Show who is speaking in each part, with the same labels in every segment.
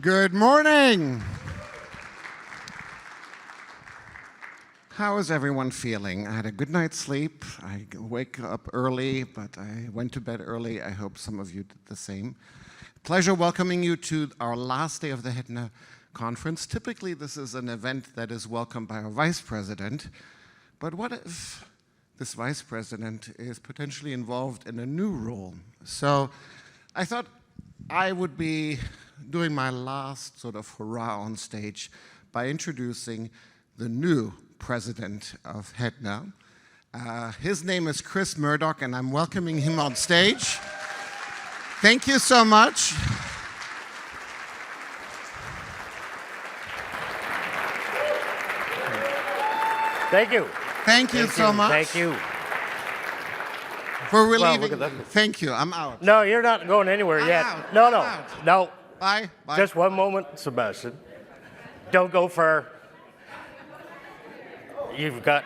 Speaker 1: Good morning. How is everyone feeling? I had a good night's sleep. I wake up early, but I went to bed early. I hope some of you did the same. Pleasure welcoming you to our last day of the HEDNA conference. Typically, this is an event that is welcomed by our vice president, but what if this vice president is potentially involved in a new role? So I thought I would be doing my last sort of hurrah on stage by introducing the new president of HEDNA. His name is Chris Murdock, and I'm welcoming him on stage. Thank you so much.
Speaker 2: Thank you.
Speaker 1: Thank you so much.
Speaker 2: Thank you.
Speaker 1: For relieving
Speaker 2: Well, look at that.
Speaker 1: me. Thank you. I'm out.
Speaker 2: No, you're not going anywhere
Speaker 1: I'm
Speaker 2: yet.
Speaker 1: out.
Speaker 2: No,
Speaker 1: I'm
Speaker 2: no,
Speaker 1: out.
Speaker 2: no.
Speaker 1: Bye. Bye.
Speaker 2: Just one moment, Sebastian. Don't go far. You've got.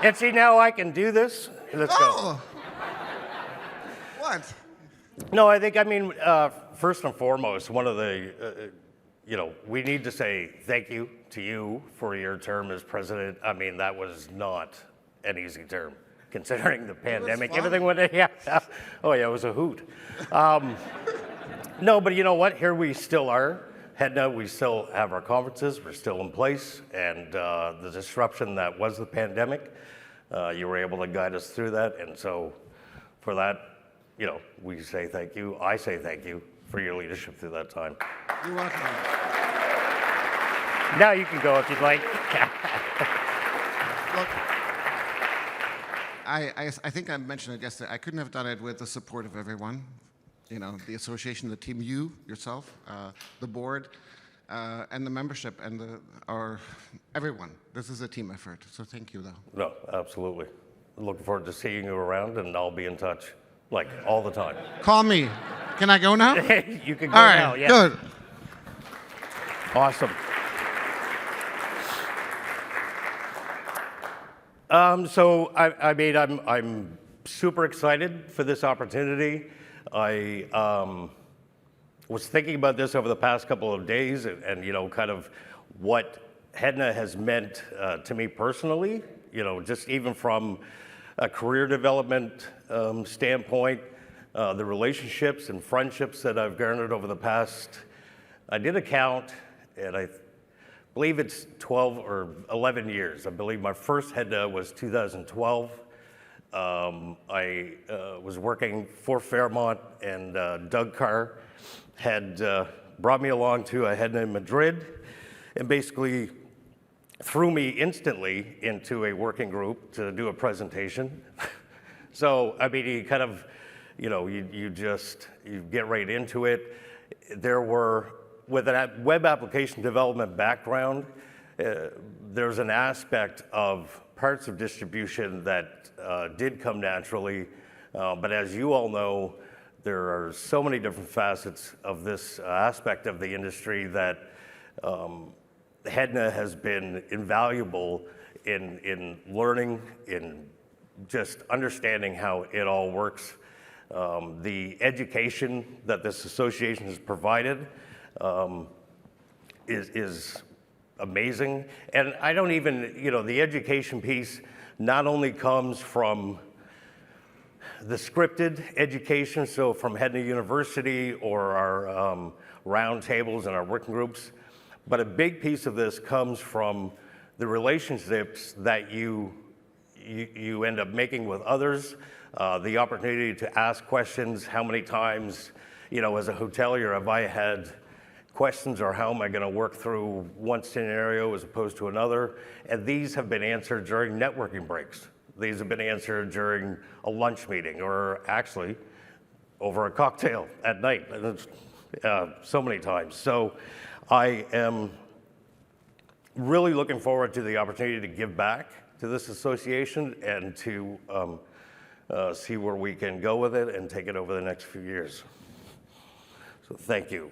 Speaker 2: And see, now I can do this. Let's go.
Speaker 1: Oh. What?
Speaker 2: No, I mean, first and foremost, one of the, we need to say thank you to you for your term as president. I mean, that was not an easy term, considering the pandemic.
Speaker 1: fun.
Speaker 2: Everything went, yeah. Oh, yeah, it was a hoot. No, but you know what? Here we still are. HEDNA, we still have our conferences. We're still in place. And the disruption that was the pandemic, you were able to guide us through that. And so for that, we say thank you. I say thank you for your leadership through that time.
Speaker 1: You're welcome.
Speaker 2: Now you can go if you'd like.
Speaker 1: Look, I think I mentioned it yesterday. I couldn't have done it with the support of everyone. The association, the team, you, yourself, the board, and the membership, and everyone. This is a team effort, so thank you, though.
Speaker 2: No, absolutely. Looking forward to seeing you around, and I'll be in touch, like, all the time.
Speaker 1: Call me. Can I go now?
Speaker 2: You can go
Speaker 1: All right,
Speaker 2: now, yeah.
Speaker 1: good.
Speaker 2: Awesome. So I'm super excited for this opportunity. I was thinking about this over the past couple of days, and kind of what HEDNA has meant to me personally. Just even from a career development standpoint, the relationships and friendships that I've garnered over the past. I did a count, and I believe it's 12 or 11 years. I believe my first HEDNA was 2012. I was working for Fairmont, and Doug Carr had brought me along to a HEDNA in Madrid and basically threw me instantly into a working group to do a presentation. So, I mean, you kind of, you get right into it. There were, with a web application development background, there's an aspect of parts of distribution that did come naturally, but as you all know, there are so many different facets of this aspect of the industry that HEDNA has been invaluable in learning, in just understanding how it all works. The education that this association has provided is amazing. And I don't even, the education piece not only comes from the scripted education, so from HEDNA University or our roundtables and our working groups, but a big piece of this comes from the relationships that you end up making with others, the opportunity to ask questions. How many times, as a hotelier, have I had questions, or how am I going to work through one scenario as opposed to another? And these have been answered during networking breaks. These have been answered during a lunch meeting, or actually over a cocktail at night, so many times. So I am really looking forward to the opportunity to give back to this association and to see where we can go with it and take it over the next few years. So thank you.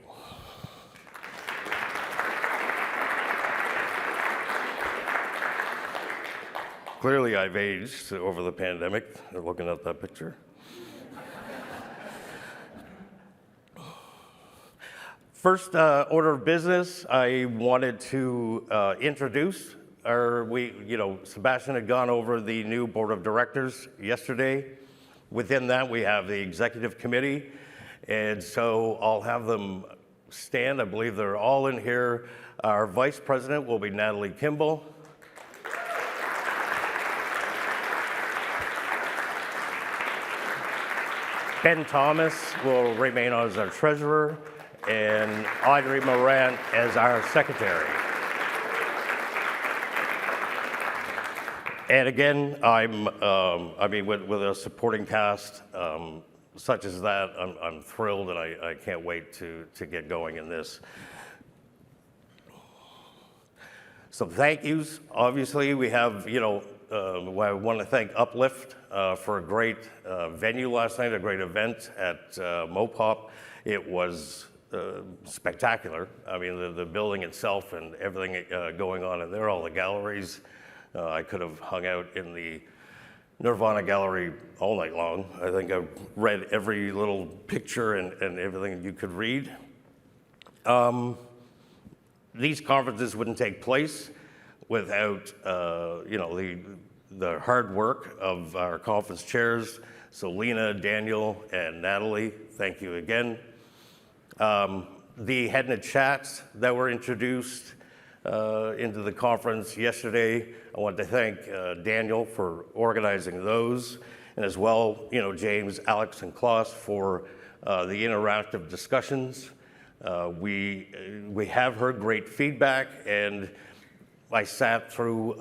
Speaker 2: Clearly, I've aged over the pandemic, looking at that picture. First order of business, I wanted to introduce Sebastian had gone over the new board of directors yesterday. Within that, we have the executive committee, and so I'll have them stand. I believe they're all in here. Our vice president will be Natalie Kimball. Ben Thomas will remain as our treasurer, and Audrey Morant as our secretary. And again, with a supporting cast such as that, I'm thrilled, and I can't wait to get going in this. Some thank yous. Obviously, we have, I want to thank Uplift for a great venue last night, a great event at Mopop. It was spectacular. I mean, the building itself and everything going on in there, all the galleries. I could have hung out in the Nirvana gallery all night long. I think I read every little picture and everything you could read. These conferences wouldn't take place without the hard work of our conference chairs. So Lena, Daniel, and Natalie, thank you again. The HEDNA chats that were introduced into the conference yesterday, I want to thank Daniel for organizing those, and as well, James, Alex, and Klaus for the interactive discussions. We have heard great feedback, and I sat through,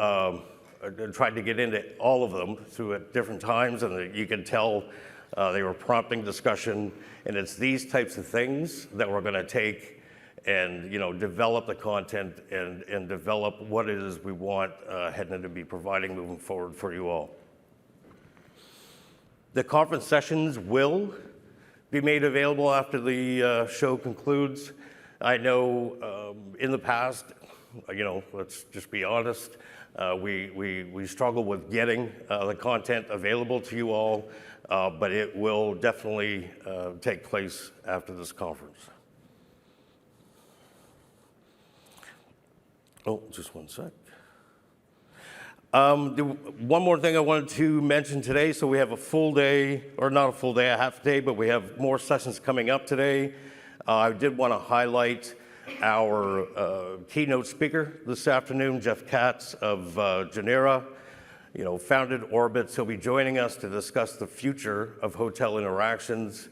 Speaker 2: tried to get into all of them through at different times, and you can tell they were prompting discussion, and it's these types of things that we're going to take and develop the content and develop what it is we want HEDNA to be providing moving forward for you all. The conference sessions will be made available after the show concludes. I know in the past, let's just be honest, we struggle with getting the content available to you all, but it will definitely take place after this conference. Oh, just one sec. One more thing I wanted to mention today. So we have a full day, or not a full day, a half day, but we have more sessions coming up today. I did want to highlight our keynote speaker this afternoon, Jeff Katz of Genera, founded Orbitz. He'll be joining us to discuss the future of hotel interactions.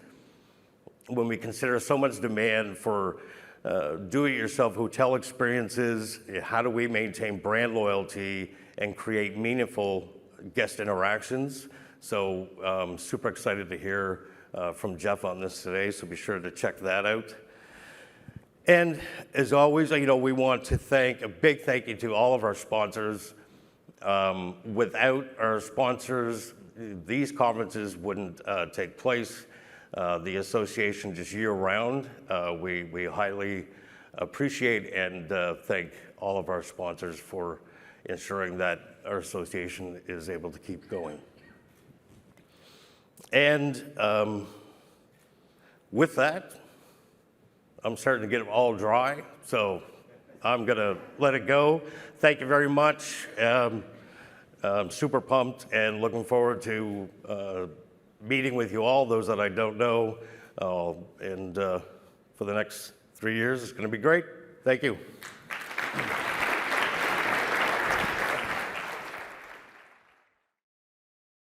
Speaker 2: When we consider so much demand for do-it-yourself hotel experiences, how do we maintain brand loyalty and create meaningful guest interactions? So super excited to hear from Jeff on this today, so be sure to check that out. And as always, we want to thank, a big thank you to all of our sponsors. Without our sponsors, these conferences wouldn't take place. The association just year-round, we highly appreciate and thank all of our sponsors for ensuring that our association is able to keep going. And with that, I'm starting to get them all dry, so I'm gonna let it go. Thank you very much. I'm super pumped and looking forward to meeting with you all, those that I don't know, and for the next 3 years, it's gonna be great. Thank you.